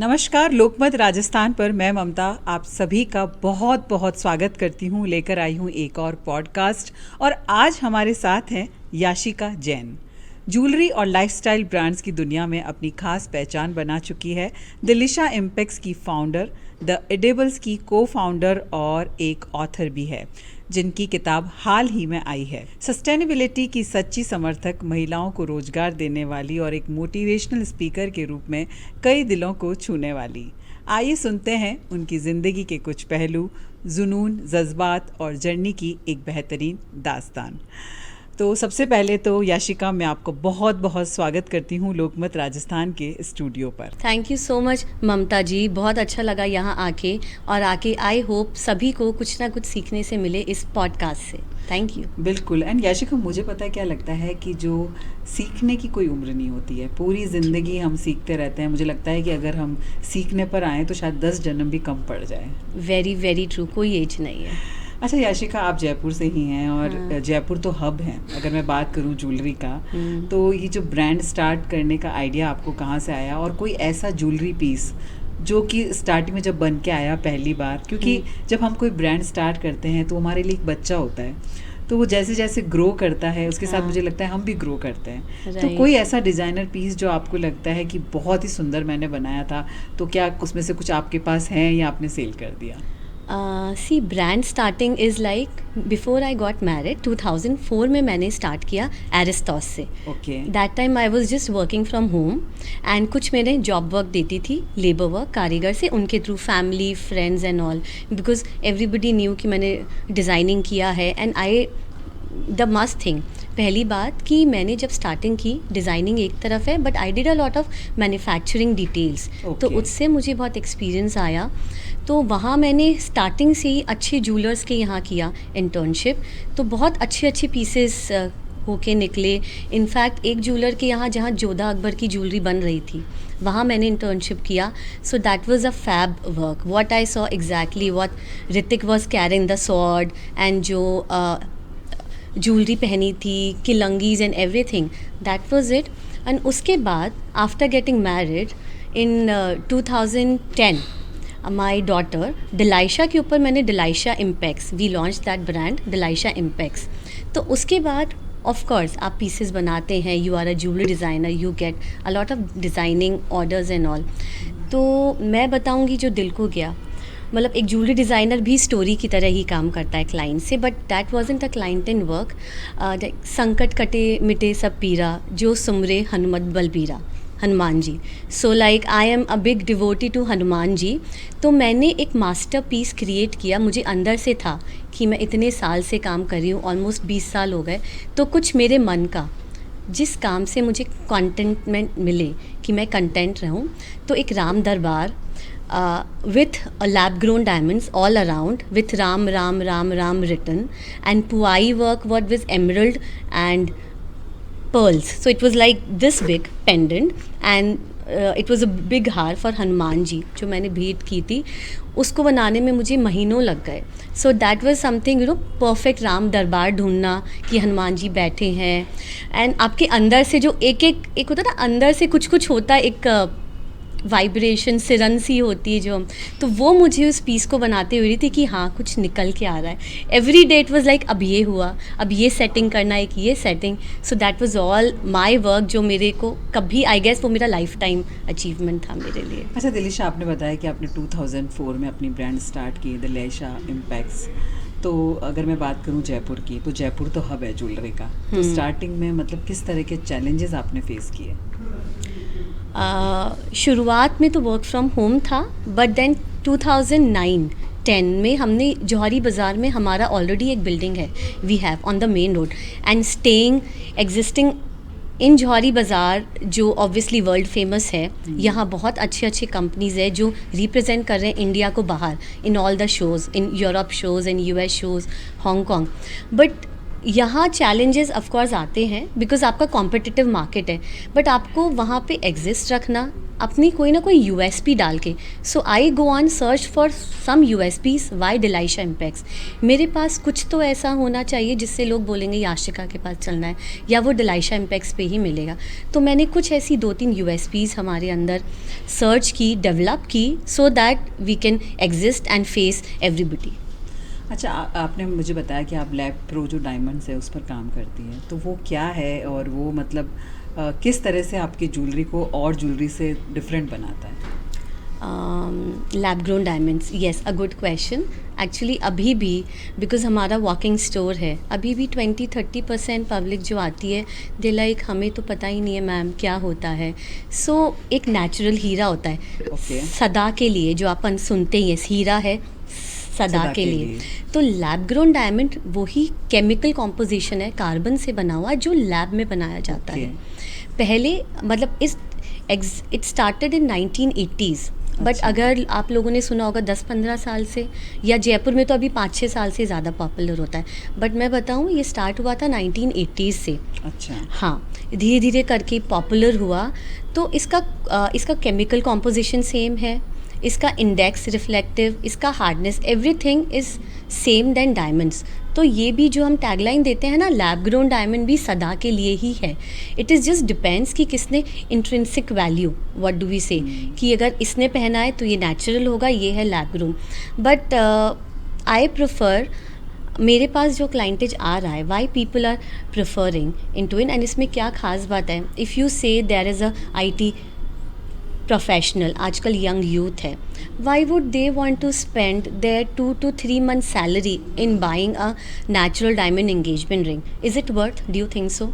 नमस्कार, लोकमत राजस्थान पर मैं ममता आप सभी का बहुत बहुत स्वागत करती हूँ। लेकर आई हूँ एक और पॉडकास्ट और आज हमारे साथ हैं याशिका जैन। ज्वेलरी और लाइफस्टाइल ब्रांड्स की दुनिया में अपनी खास पहचान बना चुकी है। दिलिशा इम्पैक्स की फाउंडर, द एडिबल्स की को फाउंडर और एक ऑथर भी है, जिनकी किताब हाल ही में आई है। सस्टेनेबिलिटी की सच्ची समर्थक, महिलाओं को रोजगार देने वाली और एक मोटिवेशनल स्पीकर के रूप में कई दिलों को छूने वाली। आइए सुनते हैं उनकी ज़िंदगी के कुछ पहलू, जुनून, जज्बात और जर्नी की एक बेहतरीन दास्तान। तो सबसे पहले तो याशिका, मैं आपको बहुत बहुत स्वागत करती हूँ लोकमत राजस्थान के स्टूडियो पर। थैंक यू सो मच ममता जी, बहुत अच्छा लगा यहाँ आके आई होप सभी को कुछ ना कुछ सीखने से मिले इस पॉडकास्ट से। Thank you. बिल्कुल। एंड याशिका, मुझे पता है क्या लगता है कि जो सीखने की कोई उम्र नहीं होती है, पूरी ज़िंदगी हम सीखते रहते हैं। मुझे लगता है कि अगर हम सीखने पर आएँ तो शायद 10 जन्म भी कम पड़ जाए। वेरी वेरी ट्रू, कोई एज नहीं है। अच्छा याशिका, आप जयपुर से ही हैं और हाँ। जयपुर तो हब है। अगर मैं बात करूं ज्वेलरी का, तो ये जो ब्रांड स्टार्ट करने का आइडिया आपको कहाँ से आया, और कोई ऐसा ज्वेलरी पीस जो कि स्टार्टिंग में जब बन के आया पहली बार, क्योंकि जब हम कोई ब्रांड स्टार्ट करते हैं तो हमारे लिए एक बच्चा होता है, तो वो जैसे जैसे ग्रो करता है उसके साथ मुझे लगता है हम भी ग्रो करते हैं। तो कोई ऐसा डिज़ाइनर पीस जो आपको लगता है कि बहुत ही सुंदर मैंने बनाया था, तो क्या उसमें से कुछ आपके पास है या आपने सेल कर दिया? See brand starting is like before I got married 2004 में मैंने स्टार्ट किया एरिस्टॉस से। Okay. That time I was just working from home and कुछ मैंने जॉब वर्क देती थी, लेबर वर्क कारीगर से, उनके through family friends and all, because everybody knew कि मैंने डिज़ाइनिंग किया है। And I the must thing, पहली बात कि मैंने जब स्टार्टिंग की, डिज़ाइनिंग एक तरफ है but I did a lot of manufacturing details, तो उससे मुझे बहुत एक्सपीरियंस आया। तो वहाँ मैंने स्टार्टिंग से ही अच्छे जूलर्स के यहाँ किया इंटर्नशिप, तो बहुत अच्छे पीसेस होके निकले। इनफैक्ट एक जूलर के यहाँ जहाँ जोधा अकबर की ज्वेलरी बन रही थी, वहाँ मैंने इंटर्नशिप किया। So that was a fab work, what I saw exactly what Hrithik was carrying the sword and जो ज्वेलरी पहनी थी, किलंगीज and everything, that was it. And उसके बाद after getting married in 2010 my daughter Dilaisha के ऊपर मैंने Dilaisha impex, we launch that brand Dilaisha impex. तो उसके बाद ऑफ कोर्स आप पीसेस बनाते हैं, you are a jewellery designer, you get a lot of designing orders and all. तो मैं बताऊंगी जो दिल को गया, मतलब एक ज्वेलरी डिज़ाइनर भी स्टोरी की तरह ही काम करता है क्लाइंट से, but that wasn't a client in work. संकट कटे मिटे सब पीरा, जो सुमरे हनुमत बलबीरा, Hanuman ji. So like I am a big devotee to Hanuman ji. तो मैंने एक मास्टर पीस क्रिएट किया, मुझे अंदर से था कि मैं इतने साल से काम कर रही हूँ, ऑलमोस्ट 20 साल हो गए, तो कुछ मेरे मन का जिस काम से मुझे कंटेंटमेंट मिले कि मैं कंटेंट रहूँ, तो एक राम दरबार with lab grown diamonds all around, with Ram Ram Ram Ram written, and puai work what with emerald and pearls. So it was like this big pendant and it was a big हार for Hanuman ji जो मैंने भेंट की थी, उसको बनाने में मुझे महीनों लग गए। सो that was something perfect Ram दरबार ढूंढना कि हनुमान जी बैठे हैं, एंड आपके अंदर से जो एक होता है ना, अंदर से कुछ होता है, एक वाइब्रेशन सिरन सी होती है जो, तो वो मुझे उस पीस को बनाते हुए रही थी कि हाँ कुछ निकल के आ रहा है। Every day it was like अब ये हुआ, अब ये सेटिंग करना है, कि ये setting. So that was all my work, जो मेरे को कभी, आई गेस वो मेरा लाइफ टाइम अचीवमेंट था मेरे लिए। अच्छा दिलिशा, आपने बताया कि आपने 2004 में अपनी ब्रांड स्टार्ट की दिलिशा इम्पैक्स। तो अगर मैं बात करूं जयपुर की, तो जयपुर तो हब है ज्वेलरी का, तो स्टार्टिंग में मतलब किस तरह के चैलेंजेस आपने फेस किए? शुरुआत में तो वर्क फ्रॉम होम था, बट देन 2009-10 में हमने जौहरी बाज़ार में, हमारा ऑलरेडी एक बिल्डिंग है, we have on the main road, and staying existing in Johari Bazaar जो ऑब्वियसली वर्ल्ड फेमस है। यहाँ बहुत अच्छे कंपनीज़ है जो रिप्रेजेंट कर रहे हैं इंडिया को बाहर, in all the shows, in Europe shows, in US shows, Hong Kong. But यहाँ चैलेंजेस ऑफ कोर्स आते हैं बिकॉज आपका कॉम्पिटिटिव मार्केट है, बट आपको वहाँ पे एग्जिस्ट रखना अपनी कोई ना कोई यूएसपी डाल के. So I go on search for some USPs why Dilaisha impacts. मेरे पास कुछ तो ऐसा होना चाहिए जिससे लोग बोलेंगे याशिका के पास चलना है, या वो डिलाइशा इम्पैक्ट्स पे ही मिलेगा. तो मैंने कुछ ऐसी 2-3 यूएसपीज हमारे अंदर सर्च की, डेवलप की, so that we can exist and face everybody. अच्छा, आपने मुझे बताया कि आप लैब प्रो जो डायमंड्स है उस पर काम करती हैं, तो वो क्या है और वो मतलब किस तरह से आपकी ज्वेलरी को और ज्वेलरी से डिफरेंट बनाता है? Lab grown diamonds, yes, a good question. Actually अभी भी बिकॉज हमारा वॉकिंग स्टोर है, अभी भी 20-30% पब्लिक जो आती है दे लाइक हमें तो पता ही नहीं है मैम क्या होता है. सो एक नेचुरल हीरा होता है. Okay. सदा के लिए जो अपन सुनते ही है, हीरा है सदा के लिए. तो लैब ग्रोन डायमंड वही केमिकल कॉम्पोजिशन है, कार्बन से बना हुआ, जो लैब में बनाया जाता है. पहले मतलब it started in 1980s, but अगर आप लोगों ने सुना होगा 10-15 साल से, या जयपुर में तो अभी 5-6 साल से ज़्यादा पॉपुलर होता है. बट मैं बताऊँ ये स्टार्ट हुआ था 1980s से. अच्छा. हाँ, धीरे धीरे करके पॉपुलर हुआ. तो इसका केमिकल कॉम्पोजिशन सेम है, इसका इंडेक्स रिफ्लेक्टिव, इसका hardness, everything is same then diamonds. तो ये भी जो हम टैगलाइन देते हैं ना, लैब ग्रोन डायमंड भी सदा के लिए ही है. इट इज़ जस्ट डिपेंड्स कि किसने intrinsic value, what do we say, कि अगर इसने पहना है तो ये नेचुरल होगा, ये है lab grown. But I prefer, मेरे पास जो क्लाइंटेज आ रहा है, why people are preferring into it, and इसमें क्या खास बात है. If you say there is a IT professional, आजकल यंग यूथ है, why would they want to spend their 2 to 3 months salary in buying a natural diamond engagement ring? Is it worth? Do you think so?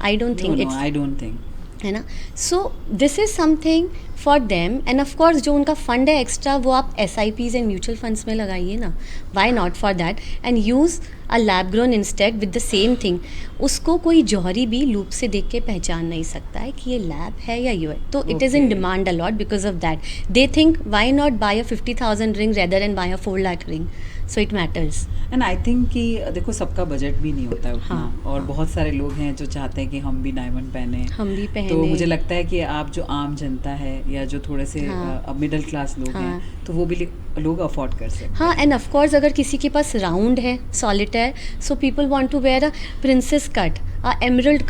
I don't think it's, I don't think, है ना. So this is something for them, and of course जो उनका fund है extra, वो आप SIPs and mutual funds में लगाइए ना. Why not for that, and use a lab grown instead with the same thing. उसको कोई जौहरी भी लूप से देख के पहचान नहीं सकता है कि ये लैब है या यू है. तो it is in demand a lot because of that. They think why not buy a 50,000 ring rather and buy a 4 lakh ring. So it matters. And I think कि देखो सबका बजट भी नहीं होता है उतना. हाँ, और हाँ. बहुत सारे लोग हैं जो चाहते हैं कि हम भी डायमंड पहने. हम भी पहने. तो मुझे लगता है कि आप जो आम जनता है या जो थोड़े से हाँ. मिडिल क्लास लोग हाँ. हैं, तो वो भी लोग अफोर्ड कर सकते हैं. हाँ, एंड ऑफ कोर्स अगर किसी के पास राउंड है, solitaire, so people want to wear a princess cut, a emerald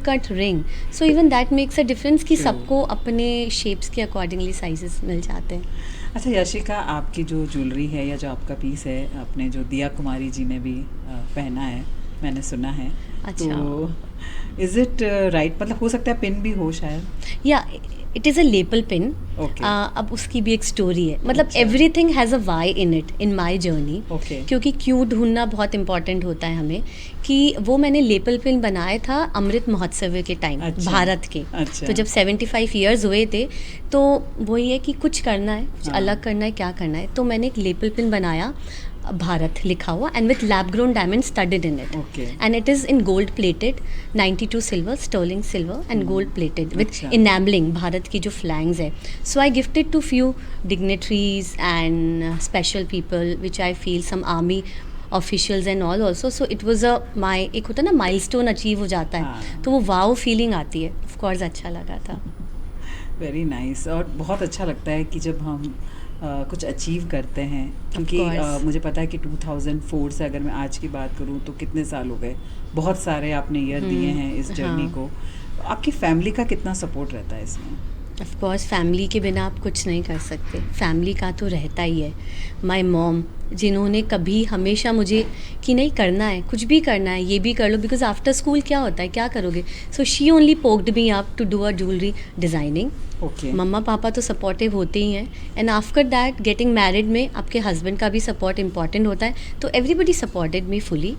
cut ring. So even that makes a difference कि True. सबको अपने शेप्स के अकॉर्डिंगली साइजेस मिल जाते हैं. अच्छा याशिका, आपकी जो ज्वेलरी है या जो आपका पीस है, आपने जो दिया कुमारी जी ने भी पहना है, मैंने सुना है. अच्छा. तो इज़ इट राइट, मतलब हो सकता है पिन भी हो शायद. या it is a lapel pin. Okay. अब उसकी भी एक स्टोरी है, मतलब अच्छा. Everything has a why in it in my journey. Okay. क्योंकि क्यों ढूंढना बहुत इंपॉर्टेंट होता है हमें, कि वो मैंने लेपल पिन बनाया था अमृत महोत्सव के टाइम. अच्छा. भारत के. अच्छा. तो जब 75 years हुए थे, तो वही है कि कुछ करना है, कुछ हाँ. अलग करना है, क्या करना है. तो मैंने एक लेपल पिन बनाया, भारत लिखा हुआ, and with lab grown diamond studded in it. Okay. And it is in gold plated, 92 silver, sterling silver and gold plated with अच्छा. इनेमलिंग भारत की जो फ्लैग्स है. So I gifted to few dignitaries and special people which I feel, some army officials and all also. So it was a my, एक होता है ना milestone achieve हो जाता है. हाँ. तो वो वाव फीलिंग आती है. ऑफ कोर्स अच्छा लगा था. Very nice. और बहुत अच्छा लगता है कि जब हम कुछ अचीव करते हैं, क्योंकि course. मुझे पता है कि 2004 से अगर मैं आज की बात करूं तो कितने साल हो गए, बहुत सारे आपने ईयर दिए हैं इस जर्नी हाँ. को. आपकी फैमिली का कितना सपोर्ट रहता है इसमें? ऑफ कोर्स फैमिली के बिना आप कुछ नहीं कर सकते. फैमिली का तो रहता ही है. माय मॉम, जिन्होंने कभी हमेशा मुझे कि नहीं करना है, कुछ भी करना है, ये भी कर लो, बिकॉज आफ्टर स्कूल क्या होता है, क्या करोगे. So she only poked me up to do a jewellery designing. Okay. मम्मा पापा तो सपोर्टिव होते ही हैं, and after that getting married में आपके हस्बैंड का भी सपोर्ट इंपॉर्टेंट होता है. तो एवरीबडी सपोर्टेड मी फुली.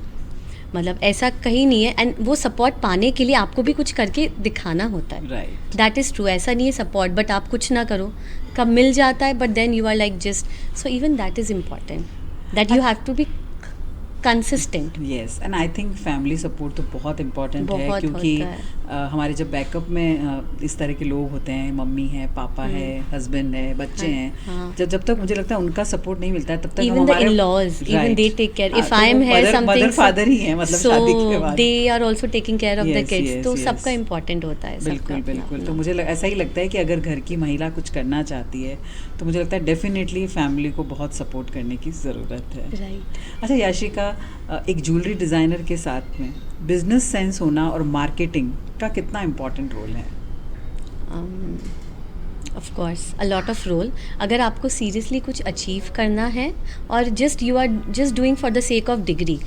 मतलब ऐसा कहीं नहीं है, एंड वो सपोर्ट पाने के लिए आपको भी कुछ करके दिखाना होता है. राइट. That is true. ऐसा नहीं है सपोर्ट बट आप कुछ ना करो, कब मिल जाता है, but then you are like just. So even that is important, that you have to be consistent. Yes, and I think family support तो बहुत इम्पोर्टेंट है, बहुत क्योंकि होता है। हमारे जब बैकअप में इस तरह के लोग होते हैं, मम्मी है, पापा है, हस्बैंड है, बच्चे हाँ, हैं, हाँ। जब तक मुझे लगता है उनका सपोर्ट नहीं मिलता है तब तक हम Even the हमारे in-laws, even they take care. If तो I am वो here something, मदर फादर ही है, मतलब शादी के so बाद। they are also taking care of the Yes, kids. yes, तो yes. सबका important होता है, बिल्कुल सबका बिल्कुल। अपना तो मुझे ऐसा ही लगता है कि अगर घर की महिला कुछ करना चाहती है तो मुझे लगता है डेफिनेटली फैमिली को बहुत सपोर्ट करने की ज़रूरत है। राइट। अच्छा याशिका, एक ज्वेलरी डिज़ाइनर के साथ में बिजनेस सेंस होना और मार्केटिंग का कितना इम्पोर्टेंट रोल है? Of course a lot of role. अगर आपको सीरियसली कुछ अचीव करना है और just you are just doing for the sake of degree,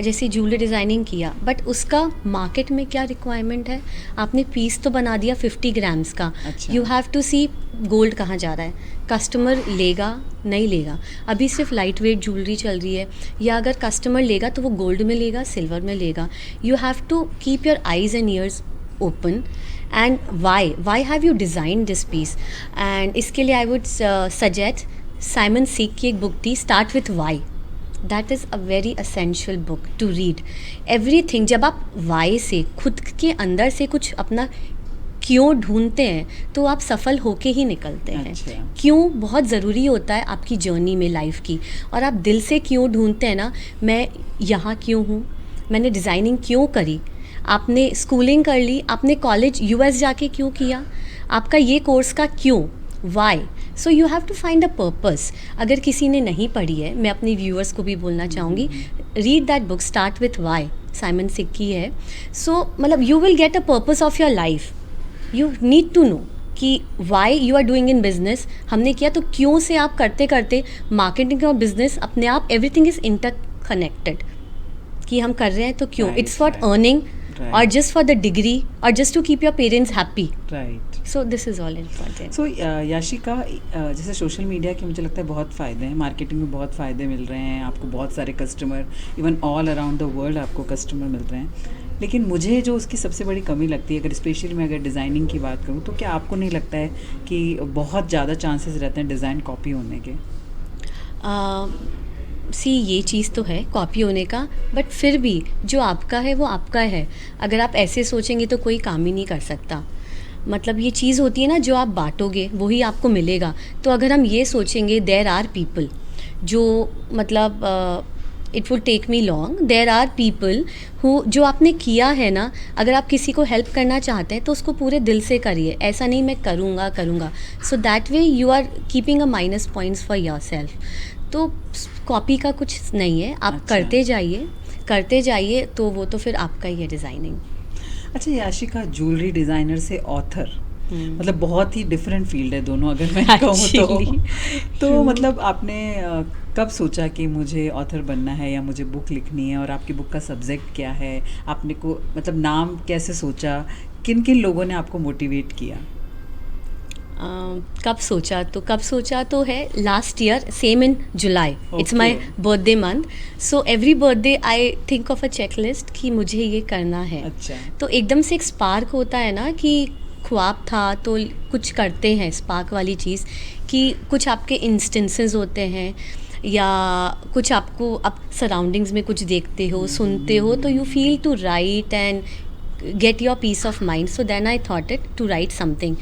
जैसे ज्वेलरी डिज़ाइनिंग किया, बट उसका मार्केट में क्या रिक्वायरमेंट है, आपने पीस तो बना दिया 50 ग्राम्स का, अच्छा। You have to see gold कहाँ जा रहा है, कस्टमर लेगा नहीं लेगा। अभी सिर्फ लाइट वेट ज्वेलरी चल रही है, या अगर कस्टमर लेगा तो वो गोल्ड में लेगा, सिल्वर में लेगा। You have to keep your eyes and ears open and why have you design this piece. And इसके लिए I would suggest Simon Sinek की एक बुक थी, start with why. That is a very essential book to read. Everything, जब आप Y से खुद के अंदर से कुछ अपना क्यों ढूंढते हैं तो आप सफल होके ही निकलते हैं। अच्छा। क्यों बहुत ज़रूरी होता है आपकी जर्नी में लाइफ की, और आप दिल से क्यों ढूंढते हैं ना, मैं यहाँ क्यों हूँ, मैंने डिज़ाइनिंग क्यों करी, आपने स्कूलिंग कर ली, आपने कॉलेज यूएस जाके क्यों किया, आपका ये कोर्स का क्यों, why. So you have to find a purpose. अगर किसी ने नहीं पढ़ी है, मैं अपने व्यूअर्स को भी बोलना चाहूँगी, read that book, start with why, Simon Sinek की है। सो मतलब you will get a purpose of your life. You need to know कि why you are doing in business, हमने किया तो क्यों से आप करते करते मार्केटिंग और बिजनेस अपने आप एवरीथिंग इज इंटर कनेक्टेड, कि हम कर रहे हैं तो क्यों, Right, it's for right, earning right. और जस्ट फॉर द डिग्री और just to keep your parents happy. Right. So this is all important. So Yashika, जैसे सोशल मीडिया के मुझे लगता है बहुत फ़ायदे हैं, मार्केटिंग में बहुत फ़ायदे मिल रहे हैं आपको, बहुत सारे customer, even all around the world आपको कस्टमर मिल रहे हैं। लेकिन मुझे जो उसकी सबसे बड़ी कमी लगती है, अगर स्पेशली मैं अगर डिज़ाइनिंग की बात करूँ, तो क्या आपको नहीं लगता है कि बहुत ज़्यादा चांसेस रहते हैं डिज़ाइन कॉपी होने के? सी ये चीज़ तो है कॉपी होने का, बट फिर भी जो आपका है वो आपका है। अगर आप ऐसे सोचेंगे तो कोई काम ही नहीं कर सकता। मतलब ये चीज़ होती है ना, जो आप बांटोगे वही आपको मिलेगा। तो अगर हम ये सोचेंगे देयर आर पीपल जो मतलब it would take me long, there are people who, जो आपने किया है ना, अगर आप किसी को हेल्प करना चाहते हैं तो उसको पूरे दिल से करिए, ऐसा नहीं मैं करूँगा। So that way you are keeping a minus points for your self. तो कॉपी का कुछ नहीं है, आप अच्छा। करते जाइए तो वो तो फिर आपका ही है डिज़ाइनिंग। अच्छा याशिका, ज्वेलरी डिज़ाइनर से ऑथर, मतलब बहुत ही डिफरेंट फील्ड है दोनों, अगर मैं कहूँ Actually, तो मतलब आपने कब सोचा कि मुझे ऑथर बनना है या मुझे बुक लिखनी है, और आपकी बुक का सब्जेक्ट क्या है, आपने को मतलब नाम कैसे सोचा, किन किन लोगों ने आपको मोटिवेट किया? कब सोचा तो है last year, same in July, it's my birthday month. So every birthday I think of a checklist कि मुझे ये करना है। अच्छा। तो एकदम से एक स्पार्क होता है ना, कि ख्वाब था तो कुछ करते हैं, स्पार्क वाली चीज़, कि कुछ आपके इंस्टेंसेस होते हैं या कुछ आपको आप सराउंडिंग्स में कुछ देखते हो, सुनते हो, तो you feel to write and get your peace of mind. So then I thought it to write something.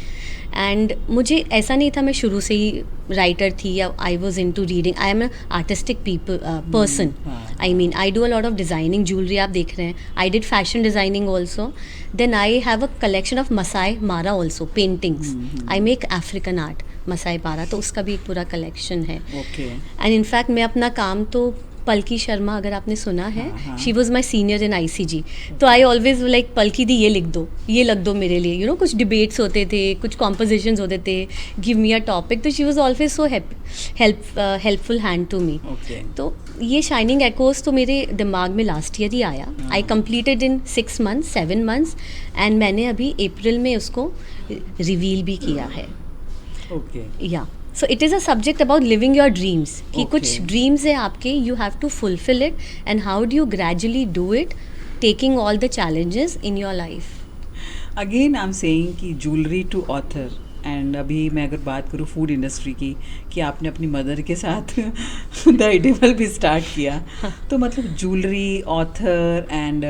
And मुझे ऐसा नहीं था मैं शुरू से ही राइटर थी या I was into reading. I am artistic person. I mean I do a lot of designing, jewellery आप देख रहे हैं, I did fashion designing also. Then I have a collection of Maasai Mara also, paintings. I make African art, Maasai Mara, तो उसका भी एक पूरा collection है। ओके। एंड इनफैक्ट मैं अपना काम तो पलकी शर्मा, अगर आपने सुना है, she was my senior in ICG, तो आई ऑलवेज लाइक, पलकी दी ये लिख दो मेरे लिए, यू नो, कुछ डिबेट्स होते थे, कुछ कॉम्पोजिशंस होते थे, गिव मी अ टॉपिक, तो she was always so helpful hand to me. तो ये शाइनिंग एकोस तो मेरे दिमाग में लास्ट ईयर ही आया। I completed in 6 months 7 months, and मैंने अभी अप्रैल में उसको रिवील भी किया है। ओके। या so it is a subject about living your dreams, कि Okay. कुछ ड्रीम्स है आपके, you have to fulfil it, and how do you gradually do it, taking all the challenges in your life. Again I am saying कि jewellery to author and अभी मैं अगर बात करूँ फूड इंडस्ट्री की, कि आपने अपनी मदर के साथ द एडिबल भी स्टार्ट किया, तो मतलब ज्वेलरी, ऑथर एंड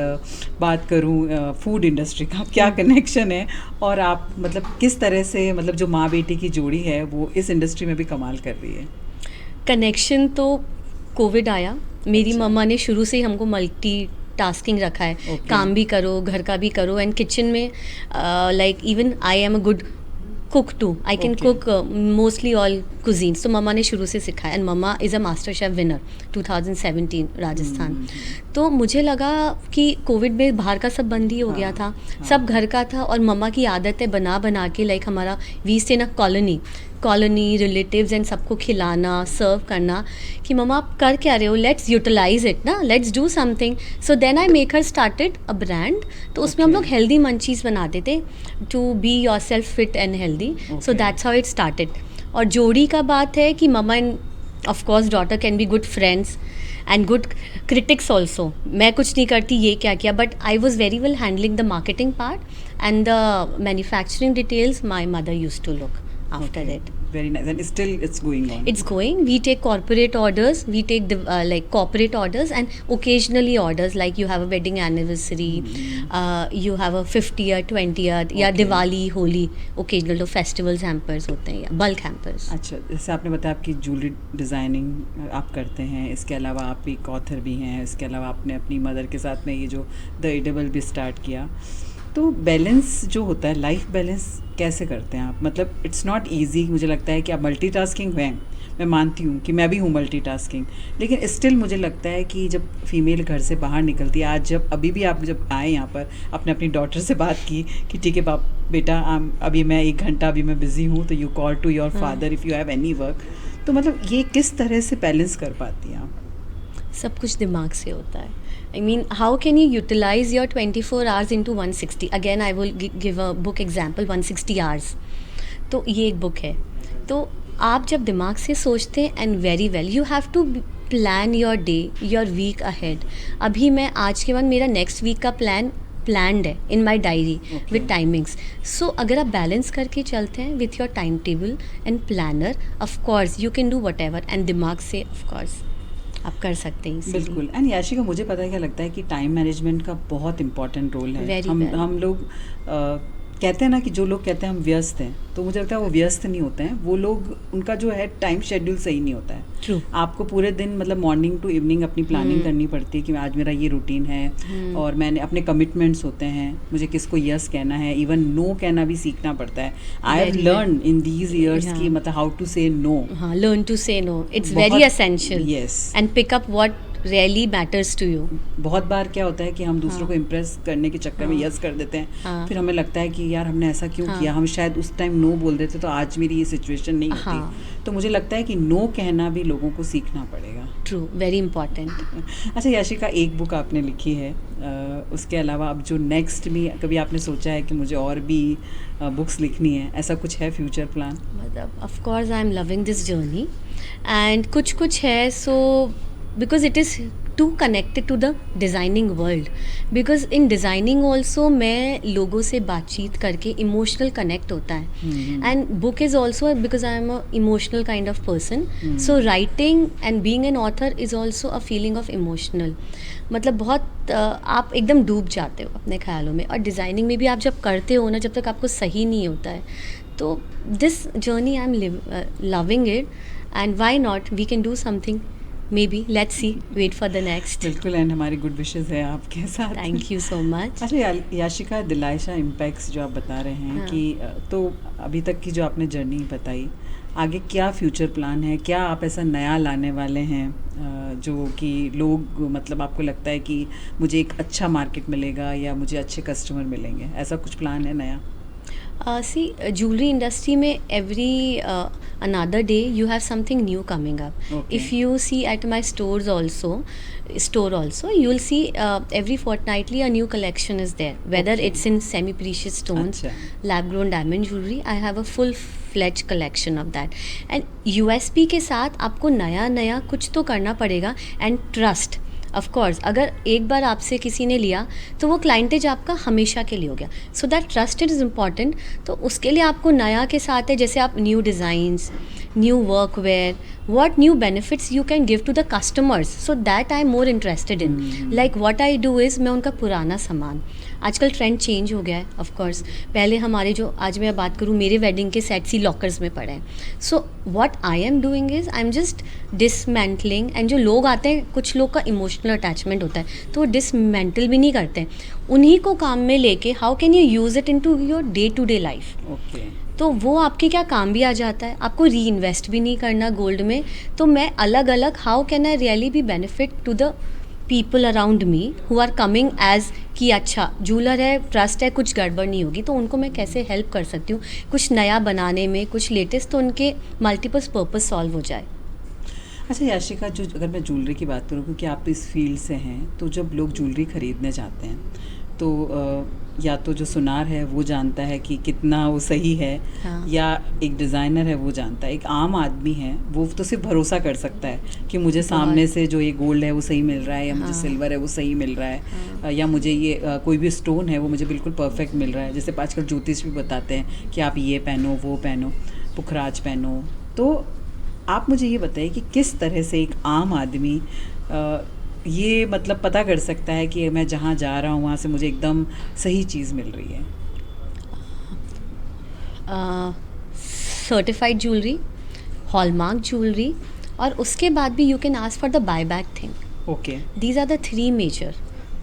बात करूँ फूड इंडस्ट्री का क्या कनेक्शन है, और आप मतलब किस तरह से मतलब जो माँ बेटी की जोड़ी है वो इस इंडस्ट्री में भी कमाल कर रही है? कनेक्शन तो कोविड आया, मेरी अच्छा। मम्मा ने शुरू से ही हमको मल्टी टास्किंग रखा है, Okay. काम भी करो, घर का भी करो, एंड किचन में like even I am a good cook too, I can Okay. Cook mostly all cuisines, तो मम्मा ने शुरू से सिखाया, and mamma is a master chef winner 2017 Rajasthan. तो मुझे लगा कि कोविड में बाहर का सब बंद ही हो गया था, सब घर का था, और मम्मा की आदत है बना बना के, लाइक हमारा we stay in a colony relatives and सबको खिलाना, सर्व करना, कि मम्मा आप कर क्या रहे हो, लेट्स यूटिलाइज इट ना, let's do something. So then I make her started a brand, तो उसमें हम Okay. लोग हेल्दी मंचीज़ बनाते थे to be yourself fit and healthy, so Okay. That's how it started. और जोड़ी का बात है कि mamma and of course daughter can be good friends and good critics also. मैं कुछ नहीं करती, ये क्या किया, but I was very well handling the marketing part and the manufacturing details my mother use to look after Okay. it. Very nice. And still it's going on. It's going. We take corporate orders. We take like corporate orders and occasionally orders like you have a wedding anniversary, you have a 50th, 20th, या Okay. Diwali, Holi, occasional तो festivals hampers होते हैं या bulk hampers. अच्छा, जैसे आपने बताया आपकी ज्वेलरी डिज़ाइनिंग आप करते हैं, इसके अलावा आप एक ऑथर भी हैं, इसके अलावा आपने अपनी मदर के साथ में ये जो द एडिबल भी स्टार्ट किया, तो बैलेंस जो होता है, लाइफ बैलेंस कैसे करते हैं आप? मतलब इट्स नॉट इजी, मुझे लगता है कि आप मल्टीटास्किंग हैं, मैं मानती हूँ कि मैं भी हूँ मल्टीटास्किंग, लेकिन स्टिल मुझे लगता है कि जब फीमेल घर से बाहर निकलती है, आज जब अभी भी आप जब आए यहाँ पर, आपने अपनी डॉटर से बात की कि ठीक है बेटा अभी मैं 1 घंटा अभी मैं बिज़ी हूँ, तो you call to your father if you have any work, तो मतलब ये किस तरह से बैलेंस कर पाती हैं आप? सब कुछ दिमाग से होता है। I mean, how can you utilize your 24 hours into 160? Again, I will give a book example, 160 hours. तो ये एक बुक है। तो आप जब दिमाग से सोचते हैं, and very well, you have to plan your day, your week ahead. अभी मैं आज के बाद मेरा नेक्स्ट वीक का प्लान्ड है in my diary with timings. So अगर आप बैलेंस करके चलते हैं with your time table and planner, of course you can do whatever, and दिमाग से ऑफ कोर्स आप कर सकते हैं। बिल्कुल। एंड याशिका, मुझे पता है क्या लगता है कि टाइम मैनेजमेंट का बहुत इंपॉर्टेंट रोल है। Very well. हम लोग कहते हैं ना कि जो लोग कहते हैं हम व्यस्त हैं, तो मुझे लगता है वो व्यस्त नहीं होते हैं, वो लोग, उनका जो है टाइम शेड्यूल सही नहीं होता है। True. आपको पूरे दिन मतलब मॉर्निंग टू इवनिंग अपनी प्लानिंग करनी पड़ती है कि आज मेरा ये रूटीन है, और मैंने अपने कमिटमेंट्स होते हैं, मुझे किसको यस कहना है, इवन नो कहना भी सीखना पड़ता है। I have Very learn in these years Yeah. कि मतलब हाउ टू से नो। हाँ, learn to say no, it's बहुत- very essential. Yes. And pick up what really matters to you. बहुत बार क्या होता है कि हम दूसरों हाँ. को इम्प्रेस करने के चक्कर में हाँ. यस कर देते हैं, हाँ. फिर हमें लगता है कि यार हमने ऐसा क्यों हाँ. किया, हम शायद उस टाइम नो बोल देते तो आज मेरी ये सिचुएशन नहीं होती। हाँ. तो मुझे लगता है कि नो कहना भी लोगों को सीखना पड़ेगा। True, very important. अच्छा याशिका, एक बुक आपने लिखी है, उसके अलावा अब जो नेक्स्ट में कभी आपने सोचा है कि मुझे और भी बुक्स लिखनी है, ऐसा कुछ है फ्यूचर प्लान? मतलब of course I am loving this journey, and कुछ है, so because it is too connected to the designing world, because in designing also मैं लोगों से बातचीत करके इमोशनल कनेक्ट होता है, and book is also because I am a emotional kind of person, so writing and being an author is also a feeling of emotional. मतलब बहुत आप एकदम डूब जाते हो अपने ख्यालों में, और डिज़ाइनिंग में भी आप जब करते हो ना, जब तक आपको सही नहीं होता है, तो this journey I am loving it, and why not, we can do something, may be, let's see, wait for the next. बिल्कुल, एंड हमारी गुड विशेज़ है आपके साथ। Thank you so much. अच्छा याशिका, दिलाइशा इम्पैक्ट्स जो आप बता रहे हैं, हाँ. कि तो अभी तक की जो आपने जर्नी बताई, आगे क्या फ्यूचर प्लान है, क्या आप ऐसा नया लाने वाले हैं जो कि लोग, मतलब आपको लगता है कि मुझे एक अच्छा मार्केट मिलेगा या मुझे अच्छे कस्टमर मिलेंगे, ऐसा कुछ प्लान है नया? सी, ज्वेलरी इंडस्ट्री में every another day you have something new coming up. Okay. If you see at my store also, you will see every fortnightly a new collection is there, whether Okay. it's in semi precious stones, अच्छा. lab grown diamond jewelry. I have a full fledged collection of that, and USP के साथ आपको नया कुछ तो करना पड़ेगा, and trust. Of course अगर एक बार आपसे किसी ने लिया तो वो क्लाइंटेज आपका हमेशा के लिए हो गया, so that trust is important. तो उसके लिए आपको नया के साथ है, जैसे आप new designs, new work where, what new benefits you can give to the customers, so that I am more interested in. Like what I do is मैं उनका पुराना सामान, आजकल ट्रेंड चेंज हो गया है ऑफ कोर्स। पहले हमारे जो, आज मैं बात करूँ, मेरे वेडिंग के सेट्स ही लॉकर्स में पड़े हैं। So what I am doing is I am just dismantling, and जो लोग आते हैं, कुछ लोग का इमोशनल अटैचमेंट होता है तो वो डिसमेंटल भी नहीं करते हैं, उन्हीं को काम में लेके how can you use it into your day to day life. Okay, तो वो आपके क्या काम भी आ जाता है, आपको री इन्वेस्ट भी नहीं करना गोल्ड में। तो मैं अलग अलग, how can I really be benefit to the people around me who are coming as कि अच्छा जूलर है, ट्रस्ट है, कुछ गड़बड़ नहीं होगी, तो उनको मैं कैसे हेल्प कर सकती हूँ कुछ नया बनाने में, कुछ लेटेस्ट, तो उनके मल्टीपल पर्पस सॉल्व हो जाए। अच्छा याशिका, जो अगर मैं ज्वेलरी की बात करूँ, क्योंकि आप इस फील्ड से हैं, तो जब लोग ज्वेलरी खरीदने जाते हैं तो या तो जो सुनार है वो जानता है कि कितना वो सही है, हाँ। या एक डिज़ाइनर है वो जानता है। एक आम आदमी है वो तो सिर्फ भरोसा कर सकता है कि मुझे सामने से जो ये गोल्ड है वो सही मिल रहा है, या मुझे सिल्वर है वो सही मिल रहा है, या मुझे ये कोई भी स्टोन है वो मुझे बिल्कुल परफेक्ट मिल रहा है। जैसे आजकल ज्योतिष भी बताते हैं कि आप ये पहनो, वो पहनो, पुखराज पहनो। तो आप मुझे ये बताइए कि किस तरह से एक आम आदमी ये मतलब पता कर सकता है कि मैं जहाँ जा रहा हूँ वहाँ से मुझे एकदम सही चीज़ मिल रही है। सर्टिफाइड ज्वेलरी, हॉलमार्क ज्वेलरी, और उसके बाद भी you can ask for the buy back thing. Okay, These are the three major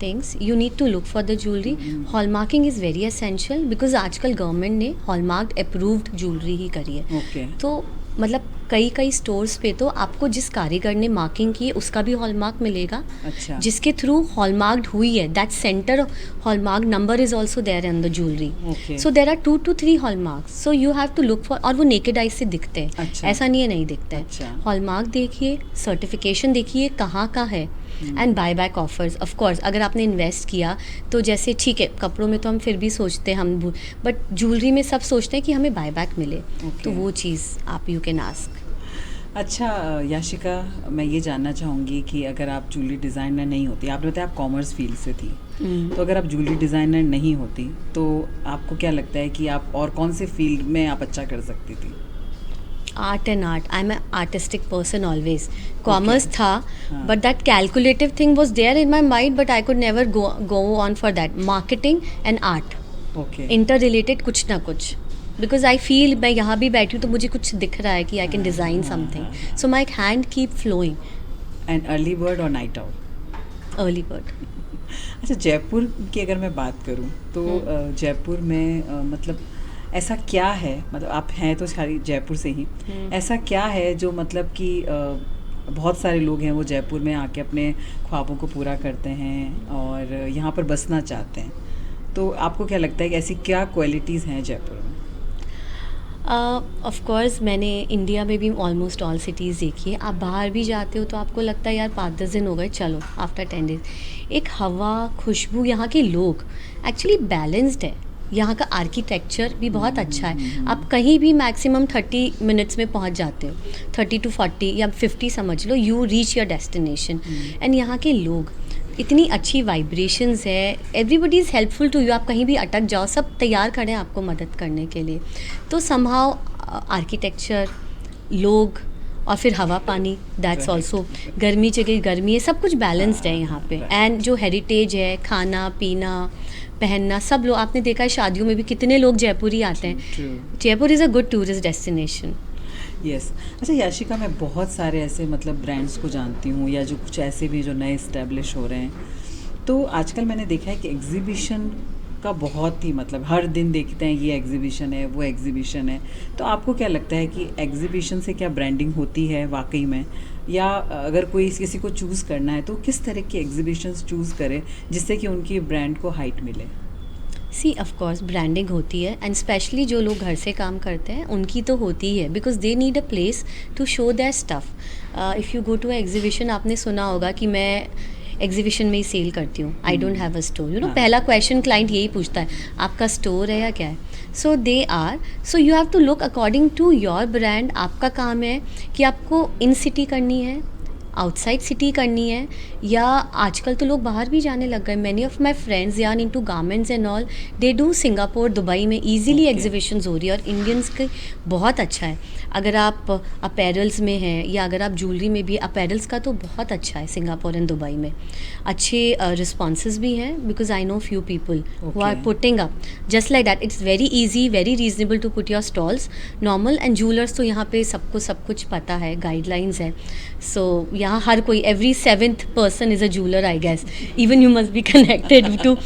things you need to look for the jewelry. Hallmarking is very essential because आजकल government ने hallmark approved jewellery ही करी है। Okay, तो मतलब कई stores पे तो आपको जिस कारीगर ने मार्किंग की है उसका भी हॉलमार्क मिलेगा। अच्छा, जिसके थ्रू हॉलमार्क्ड हुई है, that centre hallmark number is also there in the jewellery. Okay. So there are 2 to 3 hallmarks, so you have to look for, और वो नेकेड आई से दिखते हैं। अच्छा। ऐसा नहीं है नहीं दिखते हैं। अच्छा। हॉलमार्क देखिए, सर्टिफिकेशन देखिए कहाँ का है, and buy back offers. Of course अगर आपने इन्वेस्ट किया तो जैसे ठीक है, कपड़ों में तो हम फिर भी सोचते हैं हम, बट ज्वेलरी में सब सोचते हैं कि हमें बाय बैक मिले। Okay. तो वो चीज़ आप यू कैन आस्क। अच्छा याशिका, मैं ये जानना चाहूँगी कि अगर आप ज्वेलरी डिज़ाइनर नहीं होती, आपने बताया आप कॉमर्स फील्ड से थी, तो अगर आप ज्वेलरी डिज़ाइनर नहीं होती तो आपको क्या लगता है कि आप और कौन से फील्ड में आप अच्छा कर सकती थी? Art and art, I am a artistic person always. Commerce था, हाँ। But that calculative thing was there in my mind, but I could never go on for that. Marketing and art okay, interrelated कुछ ना कुछ, because I feel मैं यहाँ भी बैठी हूँ तो मुझे कुछ दिख रहा है कि I can design something, so my hand keep flowing. And early bird और नाइट आउट? Early bird. अच्छा, जयपुर की अगर मैं बात करूं तो जयपुर में मतलब ऐसा क्या है, मतलब आप हैं तो सारी जयपुर से ही, ऐसा क्या है जो मतलब कि बहुत सारे लोग हैं वो जयपुर में आके अपने ख्वाबों को पूरा करते हैं और यहाँ पर बसना चाहते हैं, तो आपको क्या लगता है कि ऐसी क्या क्वालिटीज़ हैं जयपुर में? ऑफ कोर्स मैंने इंडिया में भी ऑलमोस्ट ऑल सिटीज़ देखी है। आप बाहर भी जाते हो तो आपको लगता है यार 5-10 दिन हो गए, चलो आफ्टर 10 डेज। एक हवा, खुशबू, यहाँ के लोग एक्चुअली बैलेंस्ड है। यहाँ का आर्किटेक्चर भी बहुत अच्छा है। आप कहीं भी मैक्सिमम 30 मिनट्स में पहुँच जाते हो, 30 to 40 या 50 समझ लो, you reach your destination. And यहाँ के लोग, इतनी अच्छी वाइब्रेशंस है, everybody is helpful to you. आप कहीं भी अटक जाओ, सब तैयार खड़े हैं आपको मदद करने के लिए। तो समहाउ आर्किटेक्चर, लोग, और फिर हवा पानी, दैट्स ऑल्सो, गर्मी जगह गर्मी है, सब कुछ बैलेंस्ड है यहाँ पे। एंड जो हेरिटेज है, खाना पीना पहनना, सब लोग, आपने देखा है शादियों में भी कितने लोग जयपुरी आते हैं। Jaipur is a good tourist destination. Yes. अच्छा याशिका, मैं बहुत सारे ऐसे मतलब ब्रांड्स को जानती हूँ, या जो कुछ ऐसे भी जो नए इस्टेब्लिश हो रहे हैं, तो आजकल मैंने देखा है कि एग्जीबिशन का बहुत ही मतलब हर दिन देखते हैं ये एग्जीबिशन है, वो एग्जीबिशन है। तो आपको क्या लगता है कि एग्जीबिशन से क्या ब्रांडिंग होती है वाकई में, या अगर कोई किसी को चूज़ करना है तो किस तरह की एग्जीबिशंस चूज़ करे जिससे कि उनकी ब्रांड को हाइट मिले? सी ऑफ कोर्स ब्रांडिंग होती है, एंड स्पेशली जो लोग घर से काम करते हैं उनकी तो होती ही है, because they need a place to show that stuff. If you go to exhibition, आपने सुना होगा कि मैं एग्जीबिशन में ही सेल करती हूँ, I don't have a store, you know. पहला क्वेश्चन क्लाइंट यही पूछता है, आपका स्टोर है या क्या है? So they are, so you have to look according to your brand. आपका काम है कि आपको इन सिटी करनी है, आउटसाइड सिटी करनी है, या आजकल तो लोग बाहर भी जाने लग गए. मैनी ऑफ माई फ्रेंड्स यार into garments and all, they do Singapore, Dubai में ईजिली Okay. एग्जीबिशंस हो रही है, और इंडियंस के बहुत अच्छा है. अगर आप अपैरल्स में हैं या अगर आप ज्वेलरी में भी, अपैरल्स का तो बहुत अच्छा है सिंगापुर एंड दुबई में. अच्छे रिस्पॉन्सेज भी हैं, because I know few people who are Okay. Putting up just like that. It's very easy, very reasonable to put your stalls normal. And jewellers तो यहाँ पे सबको सब कुछ पता है, गाइडलाइंस है. सो यहाँ हर कोई, every 7th person is a jeweller I guess. Even you must be connected to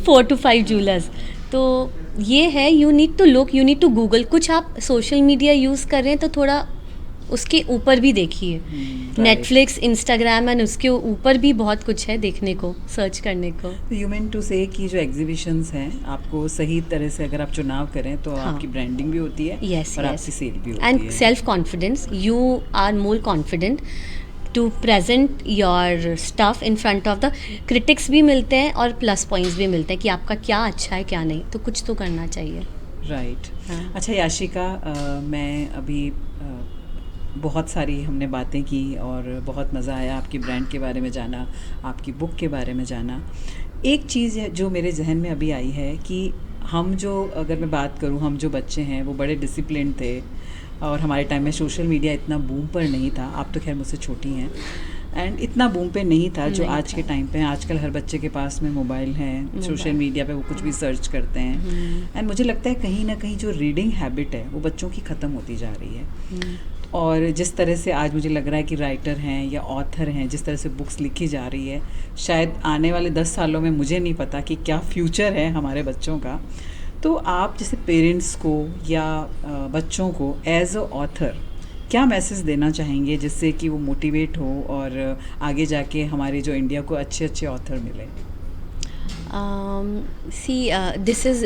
4 to 5 jewellers. तो ये है, you need to look, you need to google. कुछ आप सोशल मीडिया यूज़ कर रहे हैं तो थोड़ा उसके ऊपर भी देखिए. नेटफ्लिक्स, इंस्टाग्राम एंड उसके ऊपर भी बहुत कुछ है देखने को, सर्च करने को. यू मीन टू से कि जो एग्जीबिशंस हैं, आपको सही तरह से अगर आप चुनाव करें तो हाँ. आपकी ब्रांडिंग भी होती है Yes, और yes. आपकी सेल भी होती एंड है. Self confidence, you are more confident to present your stuff in front of the critics. भी मिलते हैं और प्लस पॉइंट्स भी मिलते हैं कि आपका क्या अच्छा है क्या नहीं, तो कुछ तो करना चाहिए. राइट. हाँ. अच्छा याशिका, मैं अभी बहुत सारी हमने बातें की और बहुत मज़ा आया आपकी ब्रांड के बारे में जाना, आपकी बुक के बारे में जाना. एक चीज़ है जो मेरे जहन में अभी आई है कि हम जो, अगर मैं बात करूं, हम जो बच्चे हैं वो बड़े डिसिप्लिन थे और हमारे टाइम में सोशल मीडिया इतना बूम पर नहीं था. आप तो खैर मुझसे छोटी हैं, एंड इतना बूम पे नहीं था जो नहीं आज था. के टाइम पे है. आजकल हर बच्चे के पास में मोबाइल हैं, सोशल मीडिया पे वो कुछ भी सर्च करते हैं. एंड मुझे लगता है कहीं ना कहीं जो रीडिंग हैबिट है वो बच्चों की ख़त्म होती जा रही है. और जिस तरह से आज मुझे लग रहा है कि राइटर हैं या ऑथर हैं, जिस तरह से बुक्स लिखी जा रही है, शायद आने वाले 10 सालों में मुझे नहीं पता कि क्या फ्यूचर है हमारे बच्चों का. तो आप जैसे पेरेंट्स को या बच्चों को एज अ ऑथर क्या मैसेज देना चाहेंगे जिससे कि वो मोटिवेट हो और आगे जाके हमारे जो इंडिया को अच्छे अच्छे ऑथर मिले? This is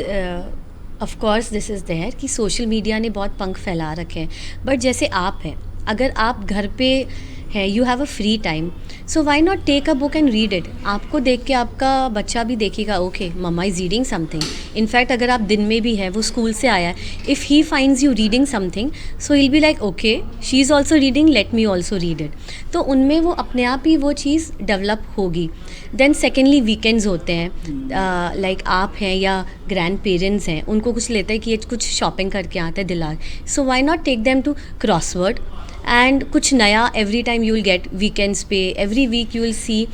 of course this is there कि सोशल मीडिया ने बहुत पंख फैला रखे हैं. बट जैसे आप हैं, अगर आप घर पे हैं, you have a free time, so why not take a book and read it. आपको देख के आपका बच्चा भी देखेगा, okay mamma is reading something. In fact अगर आप दिन में भी है, वो स्कूल से आया है, if he finds you reading something, so he will be like okay she is also reading, let me also read it. तो उनमें वो अपने आप ही वो चीज़ डेवलप होगी. देन सेकेंडली वीकेंड्स होते हैं, लाइक आप हैं या ग्रैंड पेरेंट्स हैं, उनको कुछ लेता है कि ये कुछ शॉपिंग करके आते हैं दिलार, so why not take them to Crossword and कुछ नया. Every time you will get weekends पे, every week you will see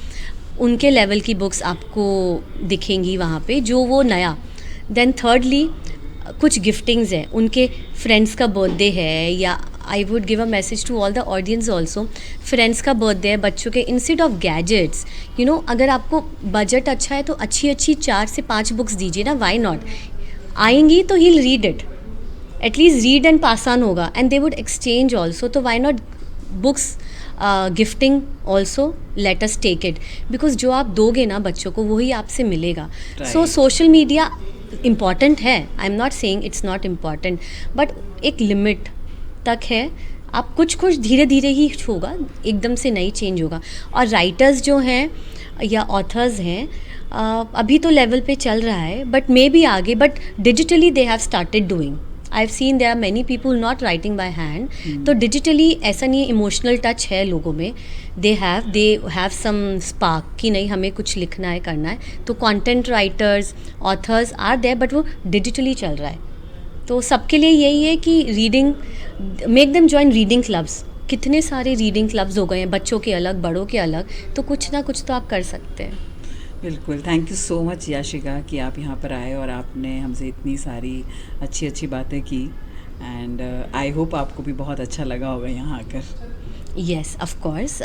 उनके लेवल की बुक्स आपको दिखेंगी वहाँ पे, जो वो नया. देन थर्डली कुछ गिफ्टिंग्स हैं, उनके फ्रेंड्स का बर्थडे है, या I would give a message to all the audience also, friends का बर्थडे है बच्चों के, instead of gadgets, you know, अगर आपको बजट अच्छा है तो अच्छी अच्छी 4 से 5 बुक्स दीजिए ना. वाई नॉट, आएंगी तो he will read it, at least read and pass on होगा, and they would exchange also. तो why not books, gifting also, let us take it, because जो आप दोगे ना बच्चों को वही आपसे मिलेगा. सो सोशल मीडिया इम्पॉर्टेंट है, I am not saying it's not important, but एक लिमिट तक है. आप कुछ कुछ धीरे धीरे ही होगा, एकदम से नहीं चेंज होगा. और राइटर्स जो हैं या ऑथर्स हैं, अभी तो लेवल पे चल रहा है, बट मे बी आगे, but digitally they have started doing. I have seen there are many people not writing by hand. तो डिजिटली ऐसा नहीं, इमोशनल टच है लोगों में, दे हैव सम स्पार्क कि नहीं हमें कुछ लिखना है, करना है. तो content writers, authors are there, but वो डिजिटली चल रहा है. तो सबके लिए यही है कि reading, make them join reading clubs. कितने सारे रीडिंग क्लब्स हो गए हैं, बच्चों के अलग, बड़ों के अलग. तो कुछ ना कुछ तो आप कर सकते हैं. बिल्कुल. Thank you so much Yashika कि आप यहाँ पर आए और आपने हमसे इतनी सारी अच्छी अच्छी बातें की. एंड आई होप आपको भी बहुत अच्छा लगा होगा यहाँ आकर. Yes, of course.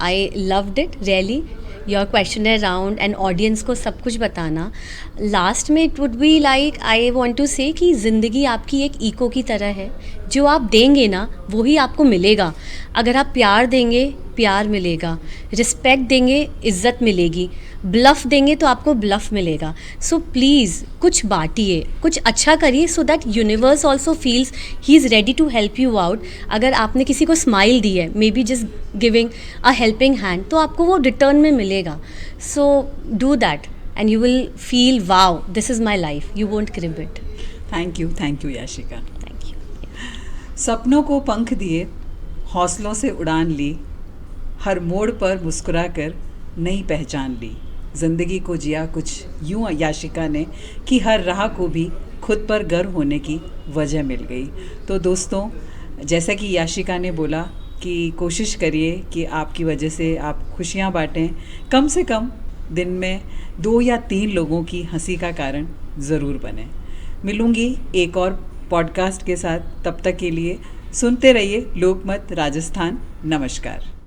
I loved it really. Your questionnaire round and audience को सब कुछ बताना. लास्ट में it would be like I want to say कि ज़िंदगी आपकी एक इको की तरह है. जो आप देंगे ना वही आपको मिलेगा. अगर आप प्यार देंगे प्यार मिलेगा, रिस्पेक्ट देंगे इज़्ज़त मिलेगी, ब्लफ देंगे तो आपको ब्लफ मिलेगा. सो प्लीज़ कुछ बांटिए, कुछ अच्छा करिए, so that universe also feels he is ready to help you out. अगर आपने किसी को स्माइल दी है, may be just giving a helping hand, तो आपको वो रिटर्न में मिलेगा. So do that and you will feel wow, this is my life, you won't crib it. Thank you Yashika. Thank you. सपनों को पंख दिए, हौसलों से उड़ान ली, हर मोड़ पर मुस्कुराकर नई पहचान ली। ज़िंदगी को जिया कुछ यूँ याशिका ने कि हर राह को भी खुद पर गर्व होने की वजह मिल गई। तो दोस्तों, जैसा कि याशिका ने बोला कि कोशिश करिए कि आपकी वजह से आप खुशियाँ बाँटें, कम से कम दिन में 2 या 3 लोगों की हंसी का कारण ज़रूर बने। मिलूँगी एक और पॉडकास्ट के साथ, तब तक के लिए सुनते रहिए लोकमत राजस्थान। नमस्कार।